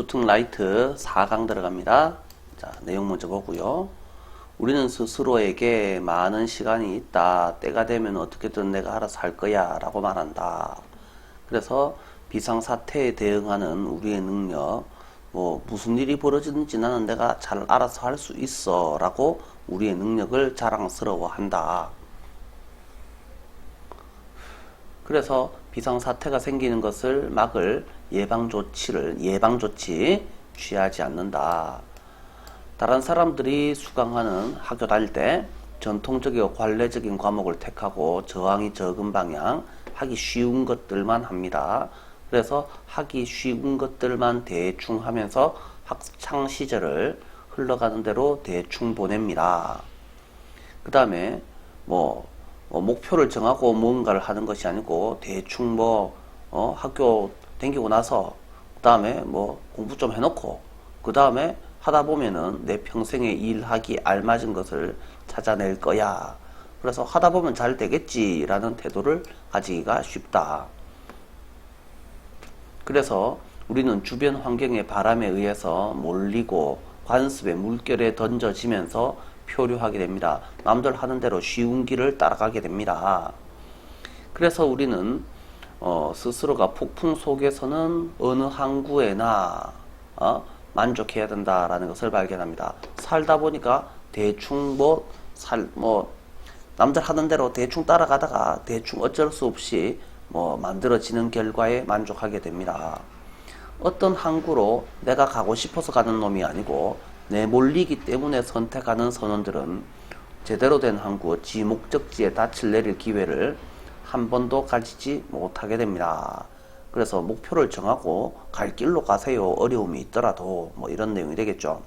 수특라이트 4강 들어갑니다. 자, 내용 먼저 보고요. 우리는 스스로에게 많은 시간이 있다. 때가 되면 어떻게든 내가 알아서 할 거야 라고 말한다. 그래서 비상사태에 대응하는 우리의 능력, 무슨 일이 벌어지든지 나는 내가 잘 알아서 할 수 있어 라고 우리의 능력을 자랑스러워한다. 그래서 비상사태가 생기는 것을 막을 예방조치 취하지 않는다. 다른 사람들이 수강하는 학교 다닐 때 전통적이고 관례적인 과목을 택하고 저항이 적은 방향, 하기 쉬운 것들만 합니다. 그래서 하기 쉬운 것들만 대충 하면서 학창 시절을 흘러가는 대로 대충 보냅니다. 그 다음에 목표를 정하고 뭔가를 하는 것이 아니고 대충 학교 다니고 나서 그 다음에 공부 좀 해놓고 그 다음에 하다 보면은 내 평생에 일하기 알맞은 것을 찾아낼 거야. 그래서 하다 보면 잘 되겠지라는 태도를 가지기가 쉽다. 그래서 우리는 주변 환경의 바람에 의해서 몰리고 관습의 물결에 던져지면서 표류하게 됩니다. 남들 하는 대로 쉬운 길을 따라가게 됩니다. 그래서 우리는 스스로가 폭풍 속에서는 어느 항구에나 만족해야 된다라는 것을 발견합니다. 살다 보니까 대충 남들 하는 대로 대충 따라가다가 대충 어쩔 수 없이 만들어지는 결과에 만족하게 됩니다. 어떤 항구로 내가 가고 싶어서 가는 놈이 아니고 내몰리기 때문에 선택하는 선원들은 제대로 된 항구, 지 목적지에 닻을 내릴 기회를 한 번도 가지지 못하게 됩니다. 그래서 목표를 정하고 갈 길로 가세요. 어려움이 있더라도 이런 내용이 되겠죠.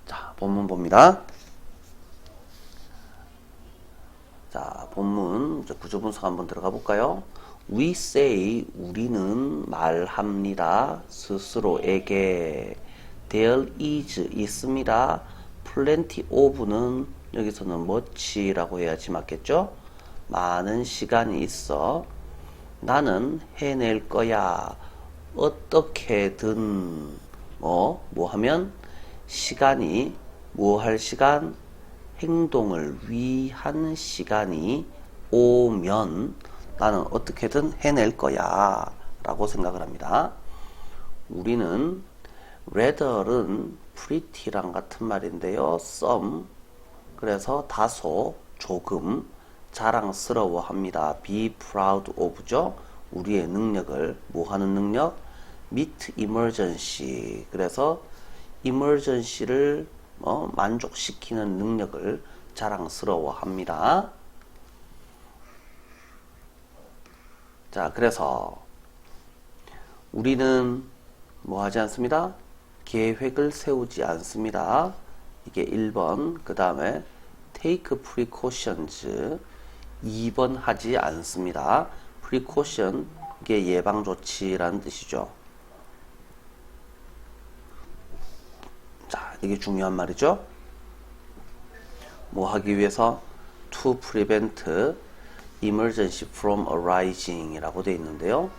자, 본문 봅니다. 자, 본문 구조 분석 한번 들어가 볼까요? We say, 우리는 말합니다. 스스로에게. There is, 있습니다. Plenty of는 여기서는 much라고 해야지 맞겠죠? 많은 시간이 있어. 나는 해낼 거야. 어떻게든 하면 시간이 할 시간? 행동을 위한 시간이 오면 나는 어떻게든 해낼 거야 라고 생각을 합니다. 우리는 rather는 pretty랑 같은 말인데요. some 그래서 다소 조금 자랑스러워 합니다. be proud of죠. 우리의 능력을 하는 능력? meet emergency 그래서 emergency를 만족시키는 능력을 자랑스러워 합니다. 자, 그래서 우리는 하지 않습니다. 계획을 세우지 않습니다. 이게 1번. 그 다음에 take precautions 2번 하지 않습니다. precaution 이게 예방조치라는 뜻이죠. 자, 이게 중요한 말이죠. 하기 위해서 to prevent emergency from arising 이라고 되어 있는데요.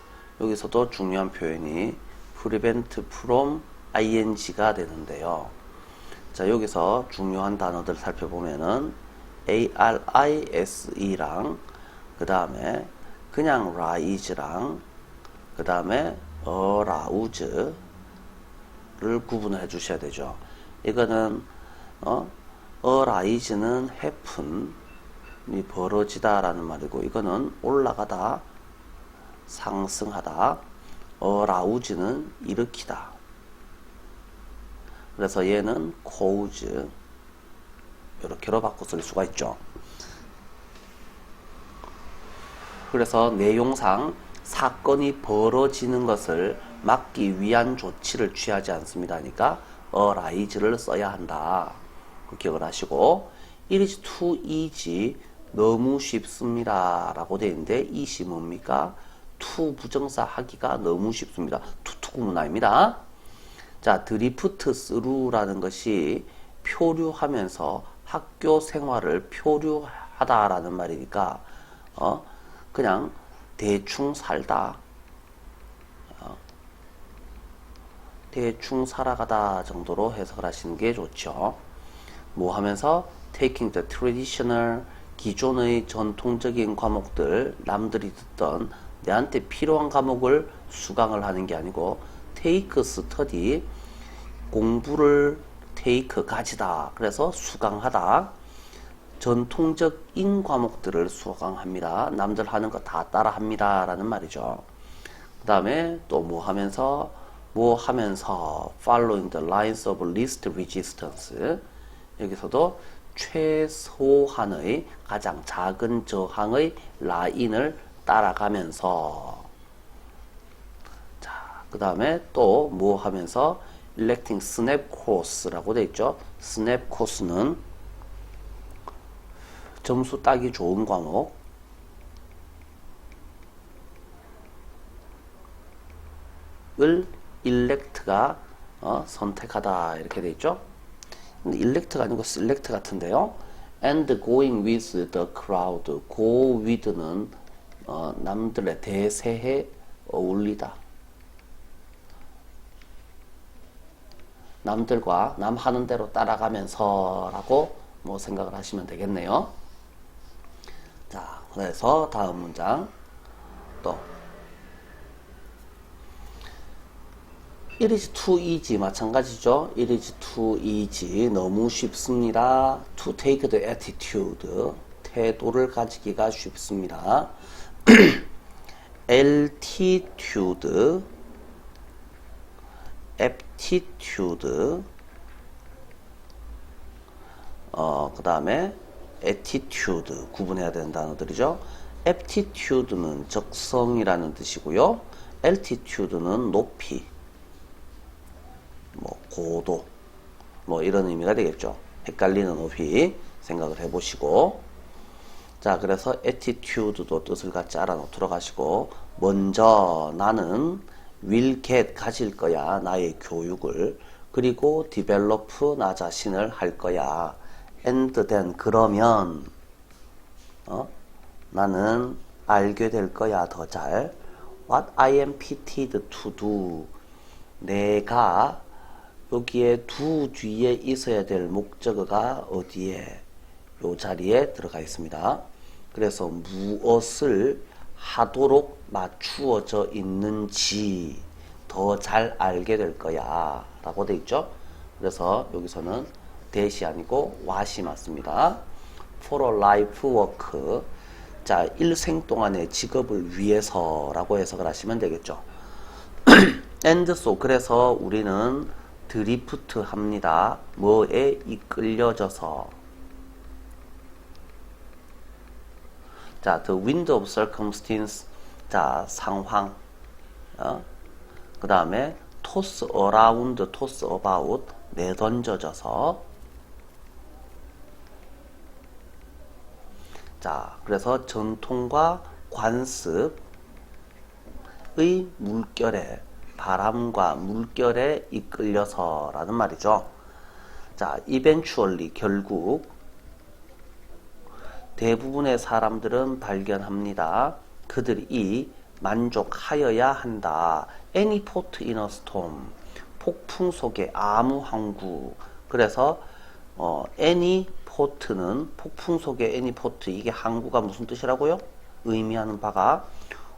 여기서도 중요한 표현이 prevent from ing가 되는데요. 자, 여기서 중요한 단어들 살펴보면은 arise랑 그 다음에 그냥 rise랑 그 다음에 arouse를 구분을 해 주셔야 되죠. 이거는 arise는 happen이 벌어지다 라는 말이고 이거는 올라가다 상승하다 arouse는 일으키다. 그래서 얘는 cause 이렇게로 바꿔 쓸 수가 있죠. 그래서 내용상 사건이 벌어지는 것을 막기 위한 조치를 취하지 않습니다. 그러니까 arise를 써야 한다. 기억을 하시고 it is too easy 너무 쉽습니다 라고 되어 있는데 it이 뭡니까? to 부정사 하기가 너무 쉽습니다. to 구문화입니다. 자, 드리프트 스루라는 것이 표류하면서 학교 생활을 표류하다라는 말이니까 그냥 대충 살다 대충 살아가다 정도로 해석을 하시는 게 좋죠. 뭐 하면서 taking the traditional 기존의 전통적인 과목들 남들이 듣던 내한테 필요한 과목을 수강을 하는 게 아니고 take study 공부를 take 가지다 그래서 수강하다 전통적인 과목들을 수강합니다. 남들 하는 거 다 따라 합니다 라는 말이죠. 그 다음에 또 뭐 하면서 following the lines of least resistance 여기서도 최소한의 가장 작은 저항의 라인을 따라가면서 자, 그 다음에 또 뭐 하면서 electing snap course라고 되어 있죠. snap course는 점수 따기 좋은 과목 을 elect가 선택하다 이렇게 되어 있죠. 근데 elect가 아니고 select 같은데요. and going with the crowd go with는 남들의 대세에 어울리다 남들과 남 하는 대로 따라가면서 라고 뭐 생각을 하시면 되겠네요. 자, 그래서 다음 문장 또 It is too easy 마찬가지죠. It is too easy 너무 쉽습니다. To take the attitude 태도를 가지기가 쉽습니다. altitude aptitude 그 다음에 attitude 구분해야 되는 단어들이죠. aptitude는 적성이라는 뜻이고요. altitude는 높이 뭐 고도 뭐 이런 의미가 되겠죠. 헷갈리는 높이 생각을 해보시고 자 그래서 attitude도 뜻을 같이 알아놓도록 하시고 먼저 나는 will get 가질 거야 나의 교육을 그리고 develop 나 자신을 할 거야 and then 그러면 나는 알게 될 거야 더 잘 what I am pitted to do 내가 여기에 두 뒤에 있어야 될 목적어가 어디에 요 자리에 들어가 있습니다. 그래서 무엇을 하도록 맞추어져 있는지 더 잘 알게 될 거야 라고 돼 있죠. 그래서 여기서는 that이 아니고 what이 맞습니다. for a life work 자 일생 동안의 직업을 위해서 라고 해석을 하시면 되겠죠. and so 그래서 우리는 드리프트 합니다. 뭐에 이끌려져서 자, the wind of circumstance 자, 상황 그 다음에 toss around, toss about 내던져져서 자, 그래서 전통과 관습의 물결에 바람과 물결에 이끌려서 라는 말이죠. 자, eventually 결국 대부분의 사람들은 발견합니다. 그들이 만족하여야 한다. Any port in a storm 폭풍 속의 아무 항구 그래서 any port는 폭풍 속의 any port 이게 항구가 무슨 뜻이라고요? 의미하는 바가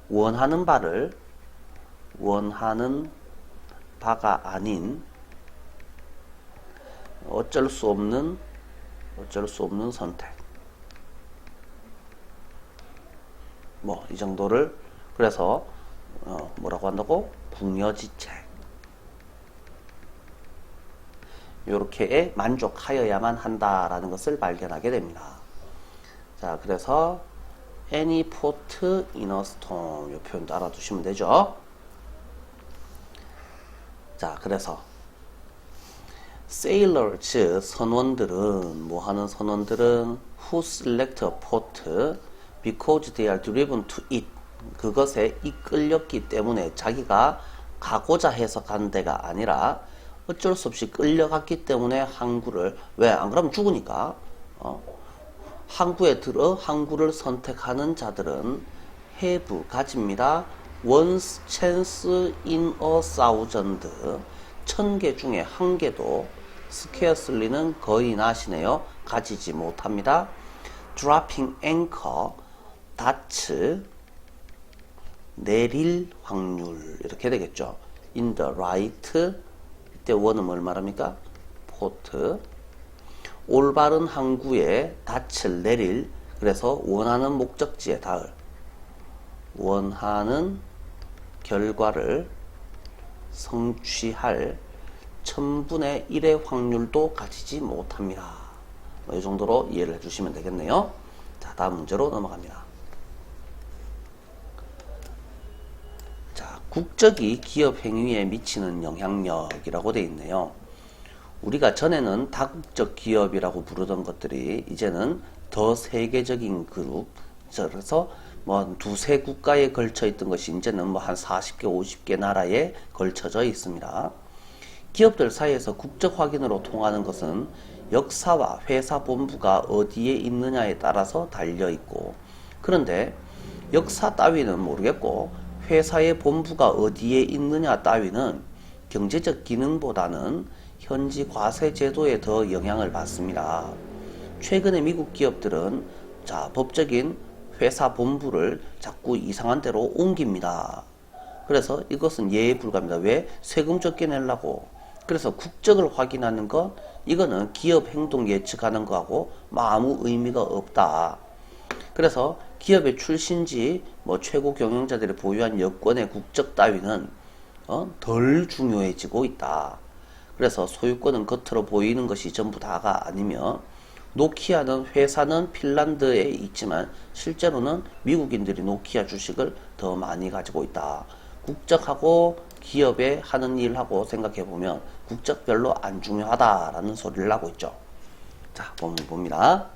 원하는 바가 아닌 어쩔 수 없는 선택 뭐 이 정도를 그래서 뭐라고 한다고? 궁여지책 요렇게에 만족하여야만 한다라는 것을 발견하게 됩니다. 자 그래서 any port in a storm 이 표현도 알아두시면 되죠. 자 그래서 sailors 선원들은 뭐하는 선원들은 who select a port because they are driven to it 그것에 이끌렸기 때문에 자기가 가고자 해서 간 데가 아니라 어쩔 수 없이 끌려갔기 때문에 항구를 왜 안 그러면 죽으니까 항구에 들어 항구를 선택하는 자들은 have 가집니다. once chance in a thousand 1000개 중에 한 개도 scarcely는 거의 나시네요. 가지지 못합니다. dropping anchor, 닻을 내릴 확률 이렇게 되겠죠. in the right, 이때 원은 뭘 말합니까? port. 올바른 항구에 닻을 내릴, 그래서 원하는 목적지에 닿을, 원하는 결과를 성취할 1000분의 1의 확률도 가지지 못합니다. 이 정도로 이해를 해주시면 되겠네요. 자, 다음 문제로 넘어갑니다. 자, 국적이 기업 행위에 미치는 영향력이라고 되어 있네요. 우리가 전에는 다국적 기업이라고 부르던 것들이 이제는 더 세계적인 그룹, 그래서 뭐 두세 국가에 걸쳐 있던 것이 이제는 뭐 한 40개, 50개 나라에 걸쳐져 있습니다. 기업들 사이에서 국적 확인으로 통하는 것은 역사와 회사 본부가 어디에 있느냐에 따라서 달려 있고, 그런데 역사 따위는 모르겠고 회사의 본부가 어디에 있느냐 따위는 경제적 기능보다는 현지 과세 제도에 더 영향을 받습니다. 최근에 미국 기업들은 법적인 회사 본부를 자꾸 이상한 데로 옮깁니다. 그래서 이것은 예에 불과합니다. 왜? 세금 적게 내려고. 그래서 국적을 확인하는 것, 이거는 기업 행동 예측하는 거하고 아무 의미가 없다. 그래서 기업의 출신지, 최고 경영자들이 보유한 여권의 국적 따위는 덜 중요해지고 있다. 그래서 소유권은 겉으로 보이는 것이 전부 다가 아니며, 노키아는 회사는 핀란드에 있지만 실제로는 미국인들이 노키아 주식을 더 많이 가지고 있다. 국적하고 기업에 하는 일하고 생각해보면 국적 별로 안 중요하다라는 소리를 하고 있죠. 자, 봅니다.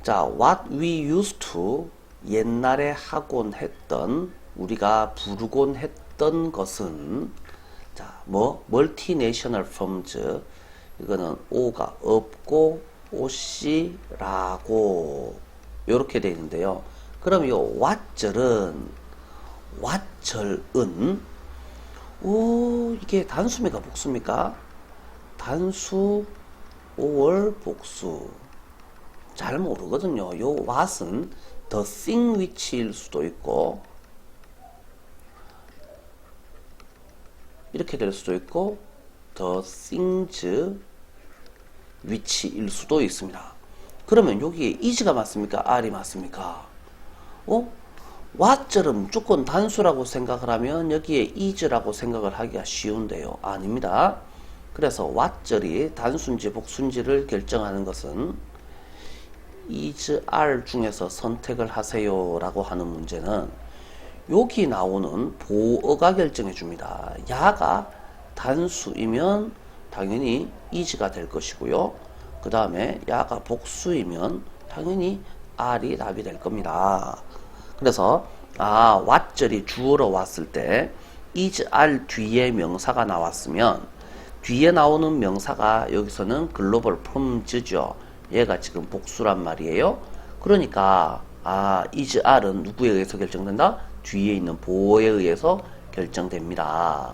자, what we used to, 옛날에 하곤 했던, 우리가 부르곤 했던 것은, multinational firms, 이거는 O가 없고 OC라고 이렇게 되어 있는데요. 그럼 이 what절은 이게 단수입니까 복수입니까? 단수 or 복수 잘 모르거든요. 요 what은 the thing which일 수도 있고 이렇게 될 수도 있고 the things which일 수도 있습니다. 그러면 여기에 is가 맞습니까? R이 맞습니까? what절은 무조건 단수라고 생각을 하면 여기에 is라고 생각을 하기가 쉬운데요. 아닙니다. 그래서 what절이 단수인지 복수인지를 결정하는 것은 is, R 중에서 선택을 하세요 라고 하는 문제는 여기 나오는 보어가 결정해 줍니다. 야가 단수이면 당연히 is가 될 것이고요. 그 다음에 야가 복수이면 당연히 R이 답이 될 겁니다. 그래서 what절이 주어로 왔을 때 is, R 뒤에 명사가 나왔으면 뒤에 나오는 명사가 여기서는 글로벌 펌즈죠. 얘가 지금 복수란 말이에요. 그러니까 is, R은 누구에 의해서 결정된다? 뒤에 있는 보어에 의해서 결정됩니다.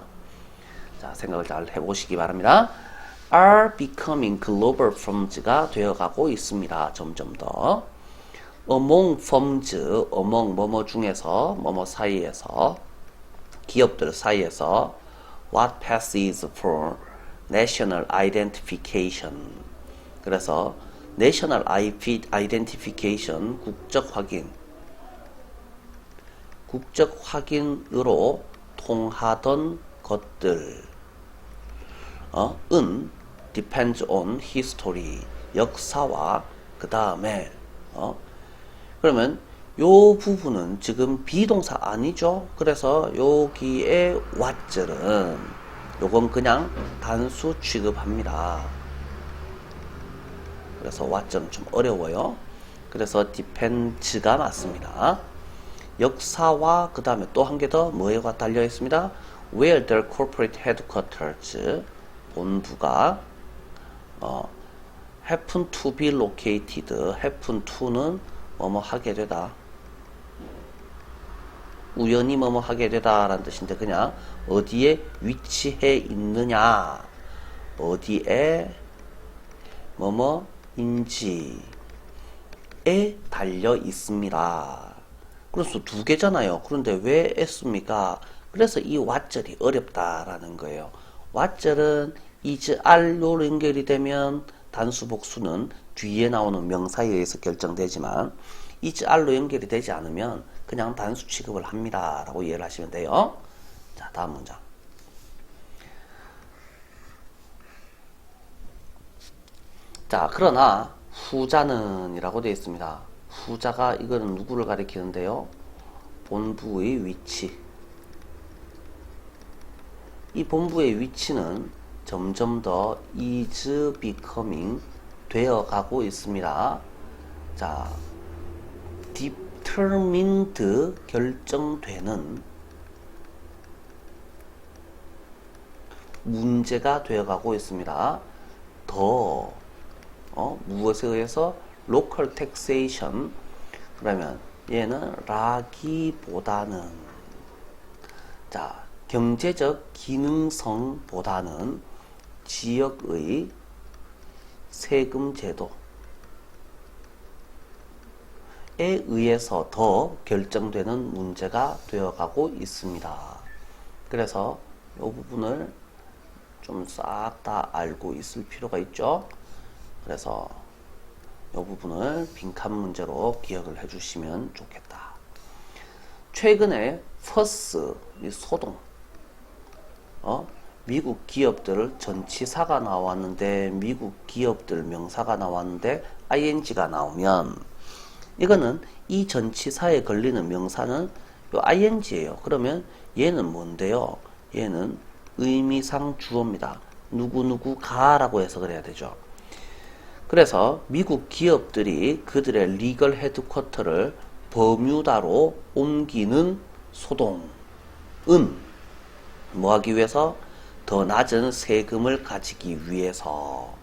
자, 생각을 잘 해보시기 바랍니다. are becoming global firms가 되어가고 있습니다. 점점 더. among firms, among 뭐뭐 중에서, 뭐뭐 사이에서, 기업들 사이에서 what passes for national identification. 그래서 national identification, 국적 확인으로 통하던 것들 은 depends on history, 역사와 그 다음에 그러면 요 부분은 지금 비동사 아니죠? 그래서 여기에 what절은 요건 그냥 단수 취급합니다. 그래서 what절은 좀 어려워요. 그래서 depends가 맞습니다. 역사와 그 다음에 또 한 개 더 뭐가 달려 있습니다. where their corporate headquarters, 본부가 happen to be located, happen to는 뭐뭐 하게 되다. 우연히 뭐뭐 하게 되다 라는 뜻인데 그냥 어디에 위치해 있느냐, 어디에 뭐뭐인지에 달려 있습니다. 그래서 두 개잖아요. 그런데 왜 했습니까? 그래서 이 what절이 어렵다라는 거예요. what절은 is, are로 연결이 되면 단수 복수는 뒤에 나오는 명사에 의해서 결정되지만 is, are로 연결이 되지 않으면 그냥 단수 취급을 합니다 라고 이해를 하시면 돼요. 자, 다음 문장. 자, 그러나 후자는 이라고 되어 있습니다. 후자가 이거는 누구를 가리키는데요? 본부의 위치. 이 본부의 위치는 점점 더 is becoming 되어 가고 있습니다. 자, determined 결정되는 문제가 되어 가고 있습니다. 더 무엇에 의해서? local taxation. 그러면 얘는 라기보다는, 자, 경제적 기능성보다는 지역의 세금 제도에 의해서 더 결정되는 문제가 되어가고 있습니다. 그래서 이 부분을 좀 싹 다 알고 있을 필요가 있죠. 그래서 이 부분을 빈칸 문제로 기억을 해주시면 좋겠다. 최근에 퍼스, 소동, 미국 기업들 전치사가 나왔는데, 미국 기업들 명사가 나왔는데 ing가 나오면 이거는 이 전치사에 걸리는 명사는 요 ing예요. 그러면 얘는 뭔데요? 얘는 의미상 주어입니다. 누구누구가 라고 해석을 해야 되죠. 그래서 미국 기업들이 그들의 리걸 헤드쿼터를 버뮤다로 옮기는 소동은 뭐 하기 위해서? 더 낮은 세금을 가지기 위해서.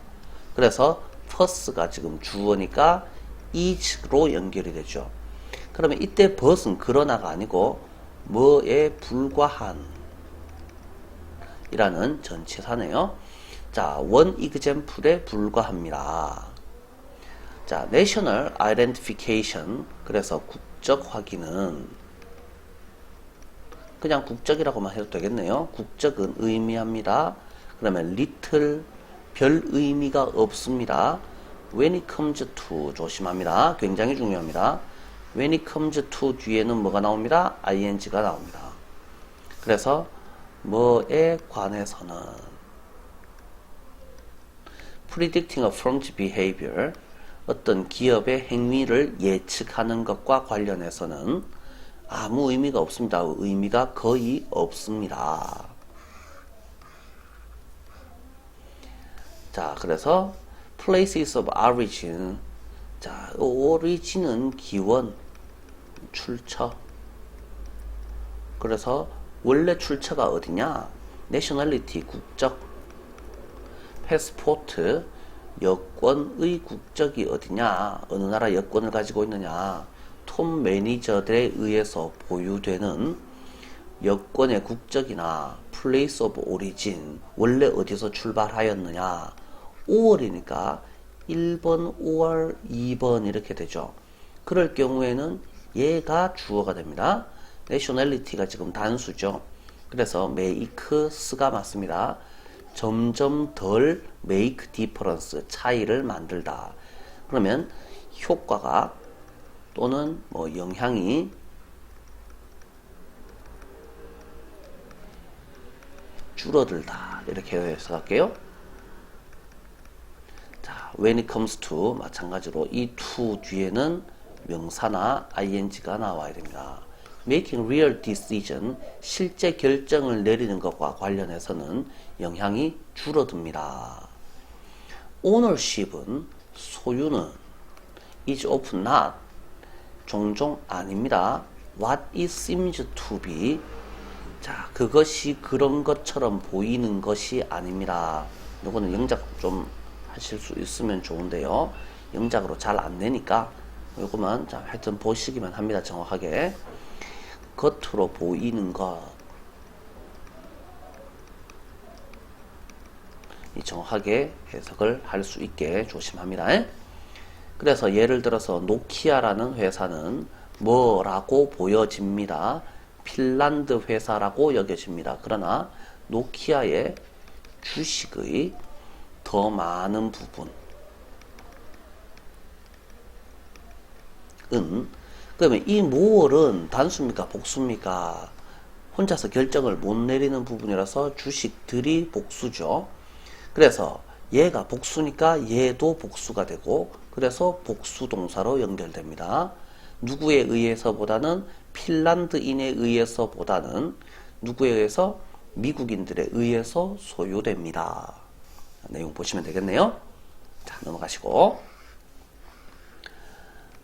그래서 first가 지금 주어니까 is로 연결이 되죠. 그러면 이때 but은 그러나가 아니고 뭐에 불과한 이라는 전치사네요. 자, one example에 불과합니다. 자, national identification. 그래서 국적 확인은 그냥 국적이라고만 해도 되겠네요. 국적은 의미합니다. 그러면 little 별 의미가 없습니다. when it comes to 조심합니다. 굉장히 중요합니다. when it comes to 뒤에는 뭐가 나옵니다? ing가 나옵니다. 그래서 뭐에 관해서는 predicting a firm's behavior, 어떤 기업의 행위를 예측하는 것과 관련해서는 아무 의미가 없습니다. 의미가 거의 없습니다. 자, 그래서 places of origin. 자, origin은 기원, 출처. 그래서 원래 출처가 어디냐? nationality, 국적. passport, 여권의 국적이 어디냐? 어느 나라 여권을 가지고 있느냐? 톱 매니저들에 의해서 보유되는 여권의 국적이나 place of origin, 원래 어디서 출발하였느냐? 5월이니까 1번, 5월, 2번 이렇게 되죠. 그럴 경우에는 얘가 주어가 됩니다. nationality가 지금 단수죠. 그래서 make스가 맞습니다. 점점 덜 make difference, 차이를 만들다. 그러면 효과가 또는 뭐 영향이 줄어들다. 이렇게 해석할게요. 자, when it comes to 마찬가지로 이 to 뒤에는 명사나 ing가 나와야 됩니다. making real decision, 실제 결정을 내리는 것과 관련해서는 영향이 줄어듭니다. ownership은 소유는 is often not, 종종 아닙니다. what it seems to be, 자, 그것이 그런 것처럼 보이는 것이 아닙니다. 요거는 영작 좀 하실 수 있으면 좋은데요. 영작으로 잘 안 내니까 요거만 자, 하여튼 보시기만 합니다. 정확하게. 겉으로 보이는 것. 정확하게 해석을 할 수 있게 조심합니다. 그래서 예를 들어서 노키아라는 회사는 뭐라고 보여집니다. 핀란드 회사라고 여겨집니다. 그러나 노키아의 주식의 더 많은 부분은, 그러면 이 모월은 단수입니까 복수입니까? 혼자서 결정을 못 내리는 부분이라서 주식들이 복수죠. 그래서 얘가 복수니까 얘도 복수가 되고, 그래서 복수 동사로 연결됩니다. 누구에 의해서보다는, 핀란드인에 의해서보다는 누구에 의해서? 미국인들에 의해서 소유됩니다. 내용 보시면 되겠네요. 자, 넘어가시고.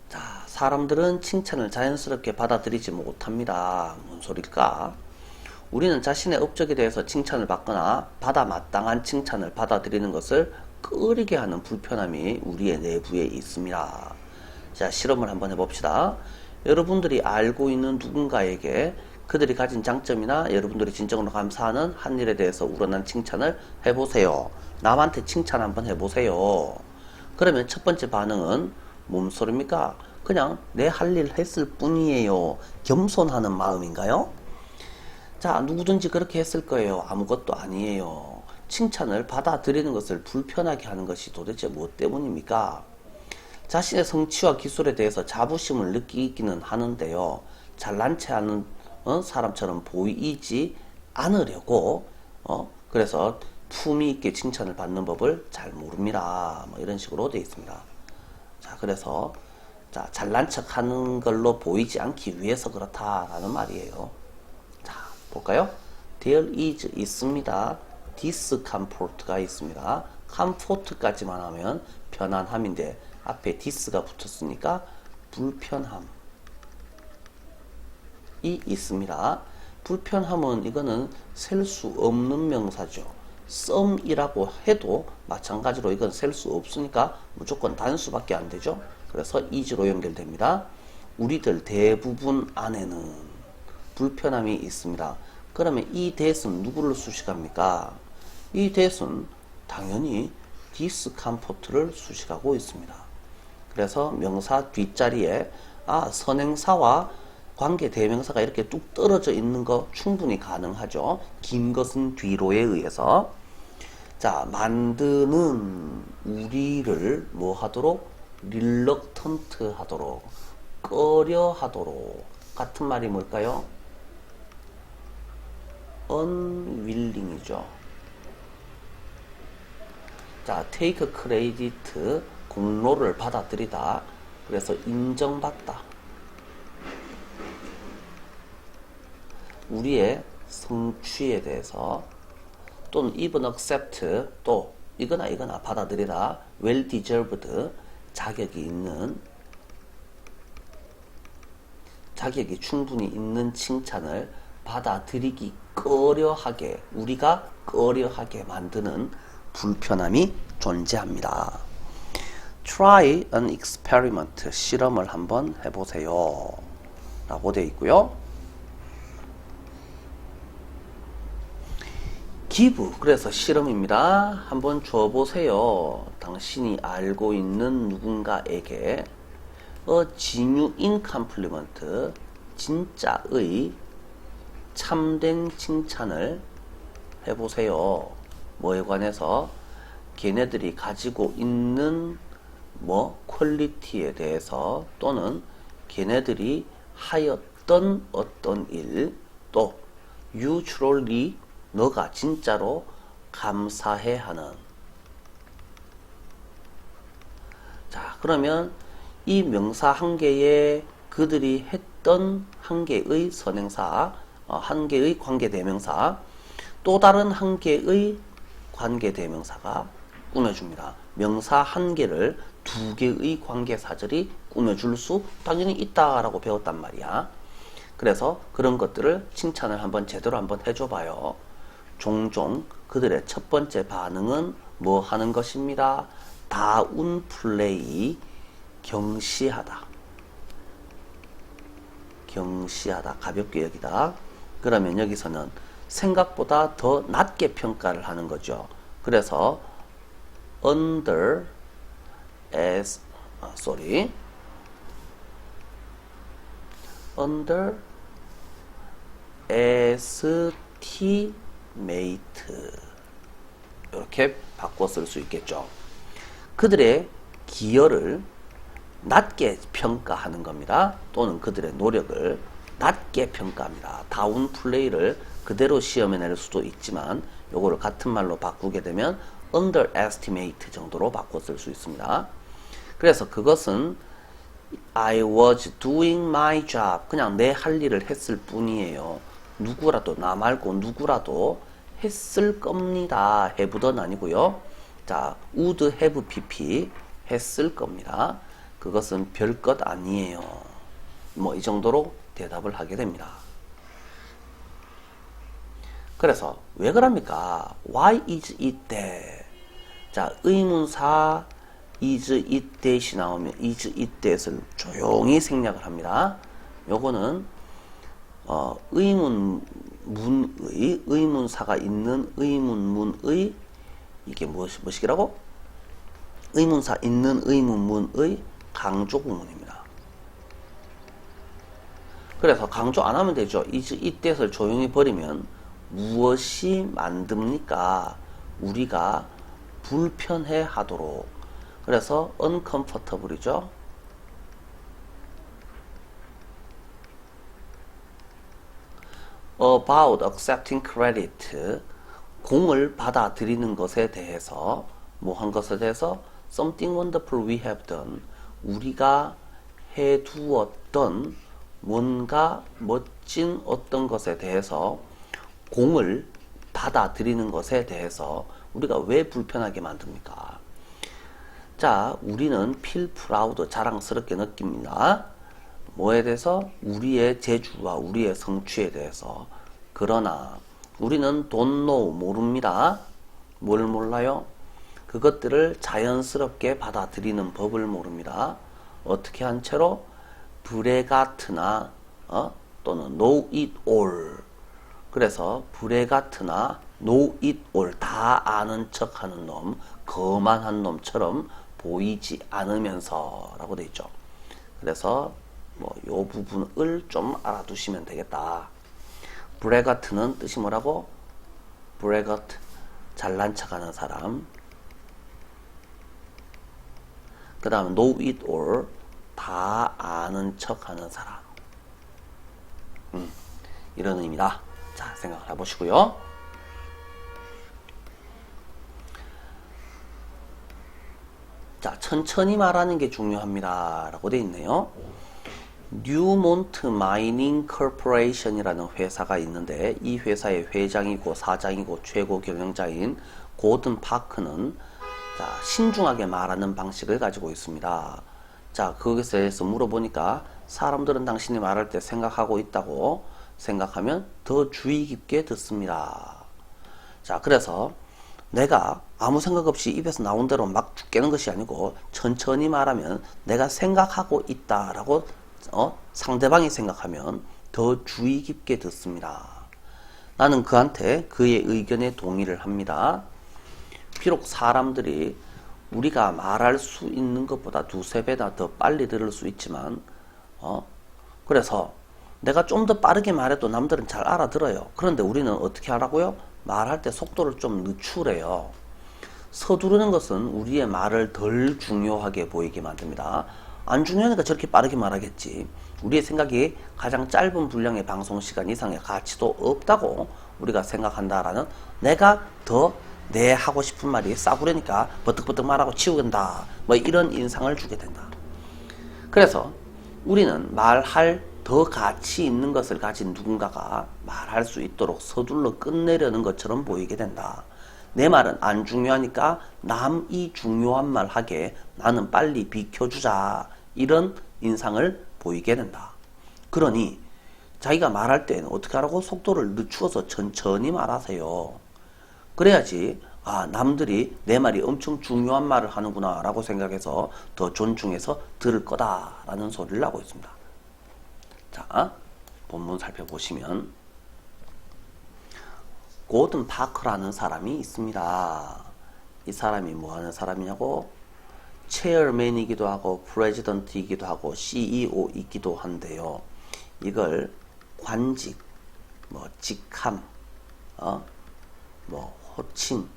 자, 사람들은 칭찬을 자연스럽게 받아들이지 못합니다. 뭔 소릴까? 우리는 자신의 업적에 대해서 칭찬을 받거나 받아 마땅한 칭찬을 받아들이는 것을 꺼리게 하는 불편함이 우리의 내부에 있습니다. 자, 실험을 한번 해봅시다. 여러분들이 알고 있는 누군가에게 그들이 가진 장점이나 여러분들이 진정으로 감사하는 한 일에 대해서 우러난 칭찬을 해보세요. 남한테 칭찬 한번 해보세요. 그러면 첫 번째 반응은 뭔 소리입니까? 그냥 내 할 일 했을 뿐이에요. 겸손하는 마음인가요? 자, 누구든지 그렇게 했을 거예요. 아무것도 아니에요. 칭찬을 받아들이는 것을 불편하게 하는 것이 도대체 무엇 때문입니까? 자신의 성취와 기술에 대해서 자부심을 느끼기는 하는데요. 잘난 체 하는 사람처럼 보이지 않으려고 그래서 품위 있게 칭찬을 받는 법을 잘 모릅니다. 뭐 이런 식으로 되어 있습니다. 자, 그래서 자, 잘난 척 하는 걸로 보이지 않기 위해서 그렇다라는 말이에요. 자, 볼까요? There is 있습니다. discomfort가 있습니다. comfort까지만 하면 편안함인데 앞에 this가 붙었으니까 불편함이 있습니다. 불편함은 이거는 셀 수 없는 명사죠. some이라고 해도 마찬가지로 이건 셀 수 없으니까 무조건 단수밖에 안 되죠. 그래서 is로 연결됩니다. 우리들 대부분 안에는 불편함이 있습니다. 그러면 이 that은 누구를 수식합니까? 이 that은 당연히 discomfort를 수식하고 있습니다. 그래서 명사 뒷자리에 선행사와 관계 대명사가 이렇게 뚝 떨어져 있는 거 충분히 가능하죠. 긴 것은 뒤로에 의해서. 자, 만드는 우리를 뭐 하도록? reluctant 하도록, 꺼려 하도록. 같은 말이 뭘까요? unwilling이죠. 자, take credit, 공로를 받아들이다. 그래서 인정받다. 우리의 성취에 대해서, 또는 even accept, 또 이거나 받아들이다. well deserved, 자격이 충분히 있는 칭찬을 받아들이기 꺼려하게, 우리가 꺼려하게 만드는 불편함이 존재합니다. Try an experiment, 실험을 한번 해보세요 라고 되어 있고요. give, 그래서 실험입니다. 한번 줘보세요. 당신이 알고 있는 누군가에게 a genuine compliment, 진짜의 참된 칭찬을 해보세요. 뭐에 관해서? 걔네들이 가지고 있는 퀄리티에 대해서, 또는 걔네들이 하였던 어떤 일, 또 you truly, 너가 진짜로 감사해 하는. 자, 그러면 이 명사 한 개에 그들이 했던 한 개의 선행사, 한 개의 관계대명사, 또 다른 한 개의 관계대명사가 꾸며줍니다. 명사 한 개를 두 개의 관계사절이 꾸며줄 수 당연히 있다라고 배웠단 말이야. 그래서 그런 것들을 칭찬을 한번 제대로 한번 해줘봐요. 종종 그들의 첫 번째 반응은 뭐 하는 것입니다. 다운플레이, 경시하다. 경시하다, 가볍게 여기다. 그러면 여기서는 생각보다 더 낮게 평가를 하는 거죠. 그래서 under estimate 이렇게 바꿔 쓸 수 있겠죠. 그들의 기여를 낮게 평가하는 겁니다. 또는 그들의 노력을 낮게 평가합니다. 다운 플레이를 그대로 시험에 낼 수도 있지만 요거를 같은 말로 바꾸게 되면 underestimate 정도로 바꿔 쓸 수 있습니다. 그래서 그것은 I was doing my job. 그냥 내 할 일을 했을 뿐이에요. 누구라도, 나 말고 누구라도 했을 겁니다. have는 아니고요. 자, would have pp 했을 겁니다. 그것은 별것 아니에요. 뭐 이 정도로 대답을 하게 됩니다. 그래서 왜 그럽니까? Why is it that? 자, 의문사 is it that이 나오면 is it that을 조용히 생략을 합니다. 요거는 의문문의, 의문사가 있는 의문문의 이게 무엇이라고? 의문사 있는 의문문의 강조 구문입니다. 그래서 강조 안 하면 되죠. is it that을 조용히 버리면 무엇이 만듭니까? 우리가 불편해 하도록. 그래서 uncomfortable이죠. about accepting credit. 공을 받아들이는 것에 대해서, 뭐 한 것에 대해서 something wonderful we have done. 우리가 해두었던 뭔가 멋진 어떤 것에 대해서 공을 받아들이는 것에 대해서 우리가 왜 불편하게 만듭니까? 자, 우리는 feel proud, 자랑스럽게 느낍니다. 뭐에 대해서? 우리의 재주와 우리의 성취에 대해서. 그러나 우리는 don't know, 모릅니다. 뭘 몰라요? 그것들을 자연스럽게 받아들이는 법을 모릅니다. 어떻게 한 채로? 브레가트나 또는 know it all. 그래서 브레가트나 know it all, 다 아는 척하는 놈, 거만한 놈처럼 보이지 않으면서 라고 되어 있죠. 그래서 뭐 요 부분을 좀 알아두시면 되겠다. 브레가트는 뜻이 뭐라고? 브레가트, 잘난 척하는 사람. 그 다음 know it all, 다 아는 척하는 사람. 이런 의미다. 자, 생각을 해보시고요. 자, 천천히 말하는 게 중요합니다. 라고 되어 있네요. 뉴몬트 마이닝 코퍼레이션이라는 회사가 있는데 이 회사의 회장이고 사장이고 최고 경영자인 고든 파크는 자, 신중하게 말하는 방식을 가지고 있습니다. 자, 거기서 대해서 물어보니까 사람들은 당신이 말할 때 생각하고 있다고 생각하면 더 주의 깊게 듣습니다. 자, 그래서 내가 아무 생각 없이 입에서 나온 대로 막 깨는 것이 아니고 천천히 말하면 내가 생각하고 있다라고 상대방이 생각하면 더 주의 깊게 듣습니다. 나는 그한테 그의 의견에 동의를 합니다. 비록 사람들이 우리가 말할 수 있는 것보다 두세 배나 더 빨리 들을 수 있지만 그래서 내가 좀 더 빠르게 말해도 남들은 잘 알아들어요. 그런데 우리는 어떻게 하라고요? 말할 때 속도를 좀 늦추래요. 서두르는 것은 우리의 말을 덜 중요하게 보이게 만듭니다. 안 중요하니까 저렇게 빠르게 말하겠지. 우리의 생각이 가장 짧은 분량의 방송시간 이상의 가치도 없다고 우리가 생각한다라는, 내가 더 내 하고 싶은 말이 싸구려니까 버뜩버뜩 말하고 치우겠다, 뭐 이런 인상을 주게 된다. 그래서 우리는 말할 더 가치 있는 것을 가진 누군가가 말할 수 있도록 서둘러 끝내려는 것처럼 보이게 된다. 내 말은 안 중요하니까 남이 중요한 말 하게 나는 빨리 비켜주자, 이런 인상을 보이게 된다. 그러니 자기가 말할 때는 어떻게 하라고? 속도를 늦추어서 천천히 말하세요. 그래야지 남들이 내 말이 엄청 중요한 말을 하는구나 라고 생각해서 더 존중해서 들을 거다 라는 소리를 하고 있습니다. 자, 본문 살펴보시면 고든 파커라는 사람이 있습니다. 이 사람이 뭐 하는 사람이냐고? 체어맨이기도 하고 프레지던트이기도 하고 CEO이기도 한데요. 이걸 관직, 뭐 직함, 뭐 호칭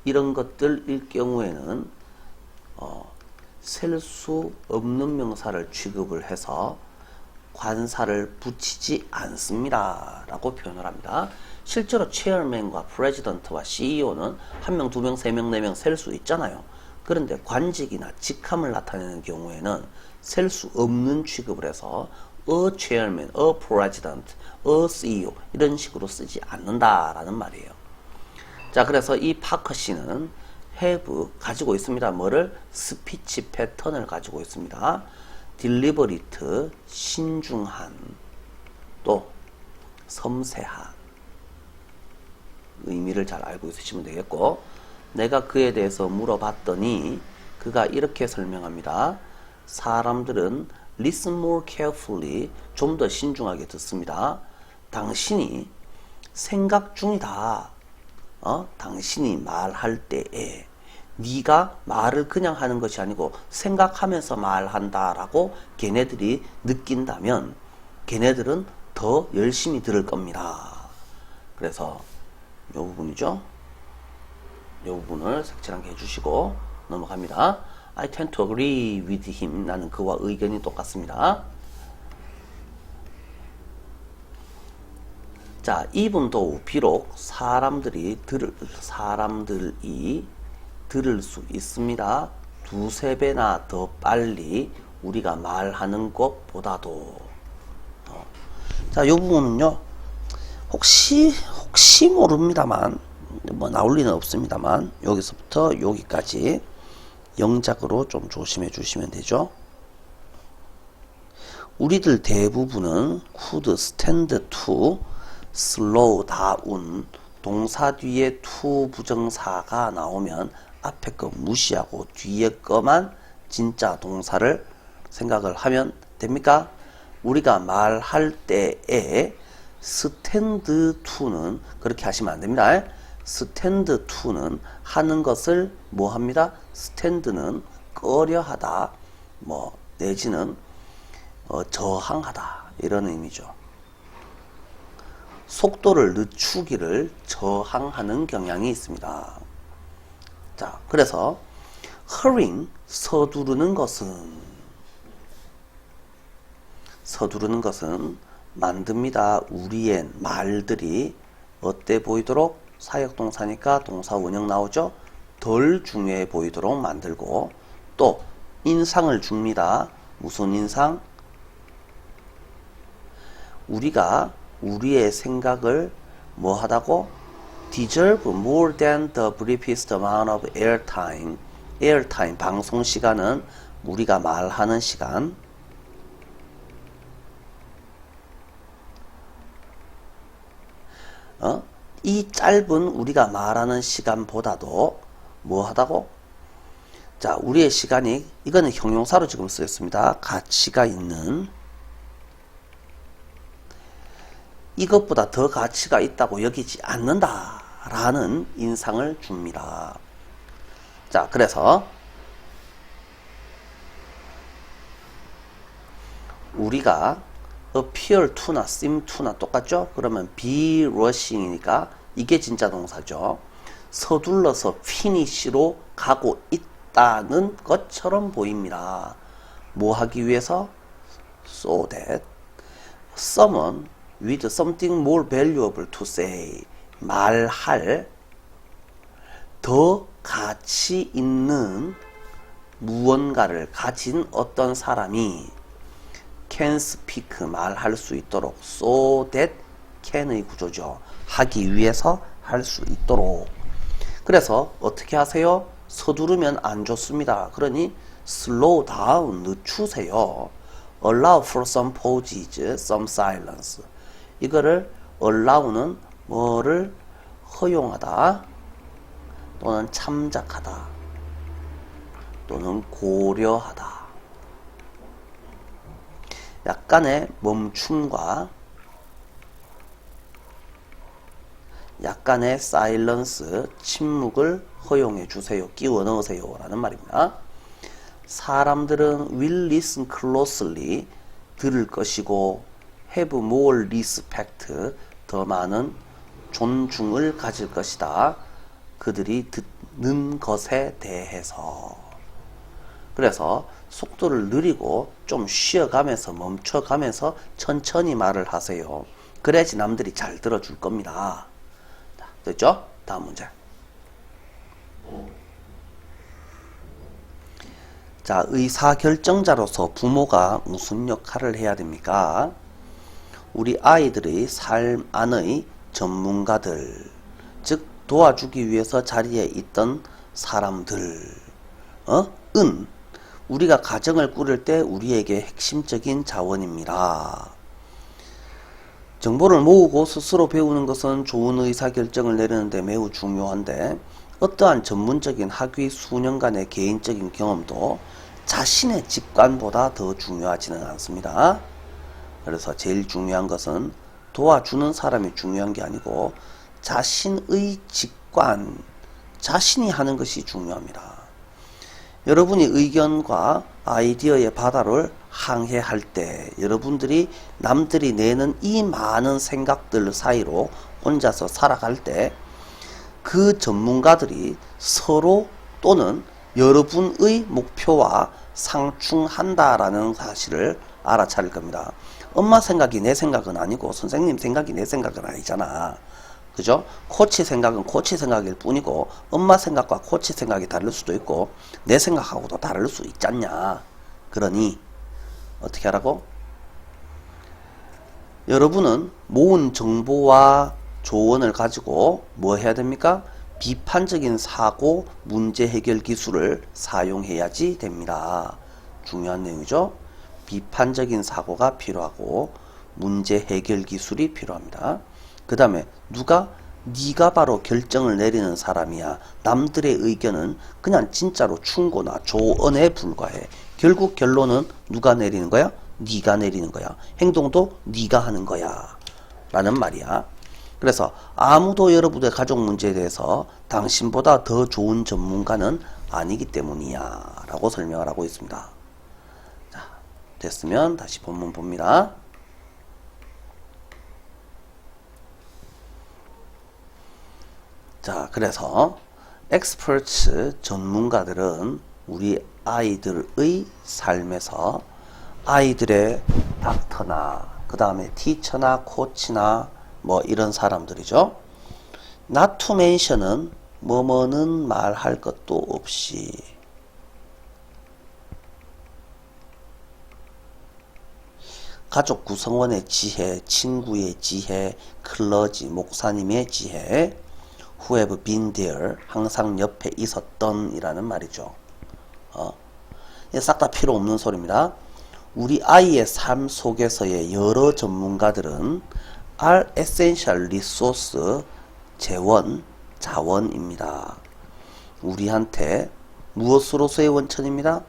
이런 것들일 경우에는 셀 수 없는 명사를 취급을 해서 관사를 붙이지 않습니다. 라고 표현을 합니다. 실제로 체어맨과 프레지던트와 CEO는 한 명, 두 명, 세 명, 네 명 셀 수 있잖아요. 그런데 관직이나 직함을 나타내는 경우에는 셀 수 없는 취급을 해서 a chairman, a president, a CEO 이런 식으로 쓰지 않는다라는 말이에요. 자, 그래서 이 파커 씨는 have 가지고 있습니다. 뭐를? 스피치 패턴을 가지고 있습니다. deliberate, 신중한, 또 섬세한 의미를 잘 알고 있으시면 되겠고, 내가 그에 대해서 물어봤더니 그가 이렇게 설명합니다. 사람들은 listen more carefully, 좀 더 신중하게 듣습니다. 당신이 생각 중이다. 당신이 말할 때에 네가 말을 그냥 하는 것이 아니고 생각하면서 말한다라고 걔네들이 느낀다면 걔네들은 더 열심히 들을 겁니다. 그래서 이 부분이죠. 이 부분을 색칠하게 해주시고 넘어갑니다. I tend to agree with him. 나는 그와 의견이 똑같습니다. 자, 이분도 비록 사람들이 들을 수 있습니다. 두세 배나 더 빨리 우리가 말하는 것보다도. 자, 이 부분은요, 혹시 모릅니다만, 뭐 나올 리는 없습니다만, 여기서부터 여기까지 영작으로 좀 조심해 주시면 되죠. 우리들 대부분은 could stand to slow down, 동사 뒤에 to 부정사가 나오면 앞에 거 무시하고 뒤에 거만 진짜 동사를 생각을 하면 됩니까? 우리가 말할 때에 stand to는 그렇게 하시면 안 됩니다. stand to는 하는 것을 뭐 합니다? stand는 꺼려하다, 뭐 내지는 저항하다 이런 의미죠. 속도를 늦추기를 저항하는 경향이 있습니다. 자, 그래서 hurrying, 서두르는 것은 만듭니다. 우리의 말들이 어때 보이도록? 사역동사니까 동사 원형 나오죠? 덜 중요해 보이도록 만들고, 또 인상을 줍니다. 무슨 인상? 우리가 우리의 생각을 뭐 하다고? deserve more than the briefest amount of airtime. airtime, 방송 시간은 우리가 말하는 시간. 이 짧은 우리가 말하는 시간보다도 뭐 하다고? 자, 우리의 시간이, 이거는 형용사로 지금 쓰였습니다. 가치가 있는, 이것보다 더 가치가 있다고 여기지 않는다 라는 인상을 줍니다. 자, 그래서 우리가 appear to나 seem to나 똑같죠? 그러면 be rushing이니까 이게 진짜 동사죠. 서둘러서 finish로 가고 있다는 것처럼 보입니다. 뭐 하기 위해서? so that someone with something more valuable to say, 말할 더 가치 있는 무언가를 가진 어떤 사람이 can speak, 말할 수 있도록, so that can의 구조죠. 하기 위해서 할 수 있도록. 그래서 어떻게 하세요? 서두르면 안 좋습니다. 그러니 slow down, 늦추세요. allow for some pauses, some silence. 이거를 allow는 뭐를 허용하다 또는 참작하다 또는 고려하다. 약간의 멈춤과 약간의 사일런스, 침묵을 허용해 주세요. 끼워 넣으세요. 라는 말입니다. 사람들은 will listen closely, 들을 것이고 have more respect, 더 많은 존중을 가질 것이다. 그들이 듣는 것에 대해서. 그래서 속도를 느리고 좀 쉬어가면서 멈춰가면서 천천히 말을 하세요. 그래야지 남들이 잘 들어줄 겁니다. 됐죠? 다음 문제. 자, 의사결정자로서 부모가 무슨 역할을 해야 됩니까? 우리 아이들의 삶 안의 전문가들, 즉 도와주기 위해서 자리에 있던 사람들, 우리가 가정을 꾸릴 때 우리에게 핵심적인 자원입니다. 정보를 모으고 스스로 배우는 것은 좋은 의사결정을 내리는데 매우 중요한데, 어떠한 전문적인 학위 수년간의 개인적인 경험도 자신의 직관보다 더 중요하지는 않습니다. 그래서 제일 중요한 것은 도와주는 사람이 중요한 게 아니고 자신의 직관, 자신이 하는 것이 중요합니다. 여러분이 의견과 아이디어의 바다를 항해할 때 여러분들이 남들이 내는 이 많은 생각들 사이로 혼자서 살아갈 때 그 전문가들이 서로 또는 여러분의 목표와 상충한다라는 사실을 알아차릴 겁니다. 엄마 생각이 내 생각은 아니고 선생님 생각이 내 생각은 아니잖아. 그죠? 코치 생각은 코치 생각일 뿐이고 엄마 생각과 코치 생각이 다를 수도 있고 내 생각하고도 다를 수 있잖냐. 그러니 어떻게 하라고? 여러분은 모은 정보와 조언을 가지고 뭐 해야 됩니까? 비판적인 사고, 문제 해결 기술을 사용해야지 됩니다. 중요한 내용이죠. 비판적인 사고가 필요하고 문제 해결 기술이 필요합니다. 그 다음에 네가 바로 결정을 내리는 사람이야. 남들의 의견은 그냥 진짜로 충고나 조언에 불과해. 결국 결론은 누가 내리는 거야? 네가 내리는 거야. 행동도 네가 하는 거야. 라는 말이야. 그래서 아무도 여러분의 가족 문제에 대해서 당신보다 더 좋은 전문가는 아니기 때문이야. 라고 설명을 하고 있습니다. 자, 됐으면 다시 본문 봅니다. 자, 그래서 experts, 전문가들은 우리 아이들의 삶에서 아이들의 닥터나 그 다음에 티처나 코치나 뭐 이런 사람들이죠. not to mention은 뭐뭐는 말할 것도 없이, 가족 구성원의 지혜, 친구의 지혜, 클러지, 목사님의 지혜, who have been there, 항상 옆에 있었던 이라는 말이죠. 싹 다 필요 없는 소리입니다. 우리 아이의 삶 속에서의 여러 전문가들은 are essential resource, 자원입니다. 우리한테 무엇으로서의 원천입니다?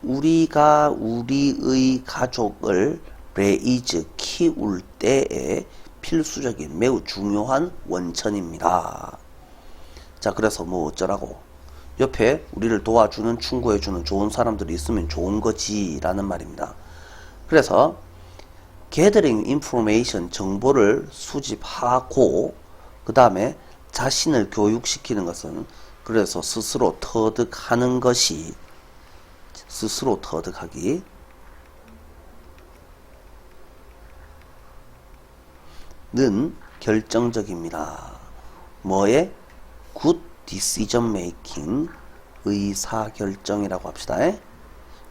우리가 우리의 가족을 raise, 키울 때에 필수적인 매우 중요한 원천입니다. 자, 그래서 뭐 어쩌라고? 옆에 우리를 도와주는, 충고해주는 좋은 사람들이 있으면 좋은 거지 라는 말입니다. 그래서 gathering information, 정보를 수집하고 그 다음에 자신을 교육시키는 것은, 그래서 스스로 터득하는 것이, 스스로 터득하기, 는 결정적입니다. 뭐에? good decision making, 의사결정이라고 합시다.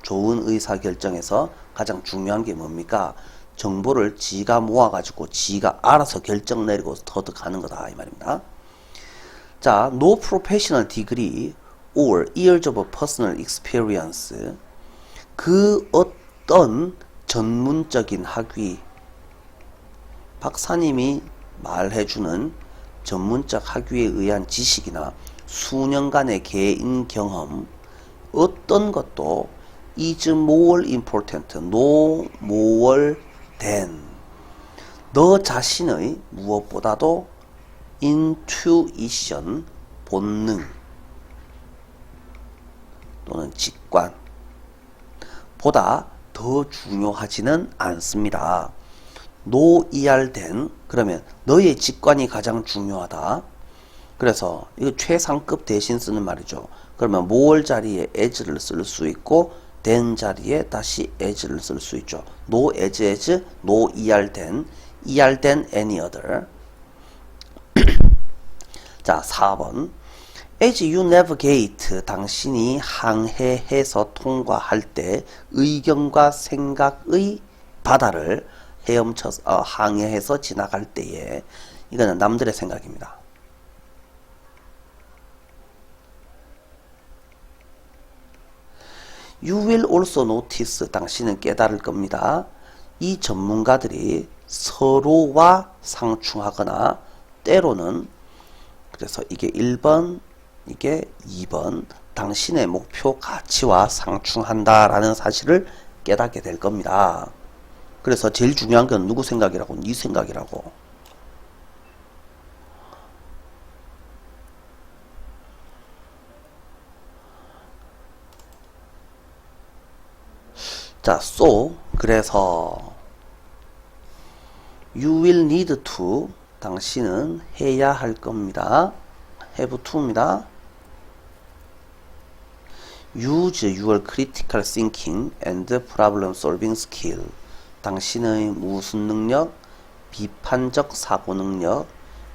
좋은 의사결정에서 가장 중요한 게 뭡니까? 정보를 지가 모아가지고 지가 알아서 결정 내리고 터득하는 거다 이 말입니다. 자, no professional degree or years of personal experience, 그 어떤 전문적인 학위, 박사님이 말해주는 전문적 학위에 의한 지식이나 수년간의 개인 경험, 어떤 것도 is more important, no more than, 너 자신의 무엇보다도 intuition, 본능 또는 직관 보다 더 중요하지는 않습니다. 노이알된, 그러면 너의 직관이 가장 중요하다. 그래서 이거 최상급 대신 쓰는 말이죠. 그러면 more 자리에 as를 쓸 수 있고 than 자리에 다시 as를 쓸 수 있죠. no as, no than any other. 자, 4번. As you navigate, 당신이 항해해서 통과할 때 의견과 생각의 바다를 헤엄쳐서 항해해서 지나갈 때에, 이거는 남들의 생각입니다. You will also notice, 당신은 깨달을 겁니다. 이 전문가들이 서로와 상충하거나 때로는, 그래서 이게 1번, 이게 2번, 당신의 목표 가치와 상충한다라는 사실을 깨닫게 될 겁니다. 그래서 제일 중요한 건 누구 생각이라고? 네 생각이라고. 자, so, 그래서 you will need to, 당신은 해야 할 겁니다. have to입니다. use your critical thinking and problem solving skill. 당신의 무슨 능력? 비판적 사고 능력,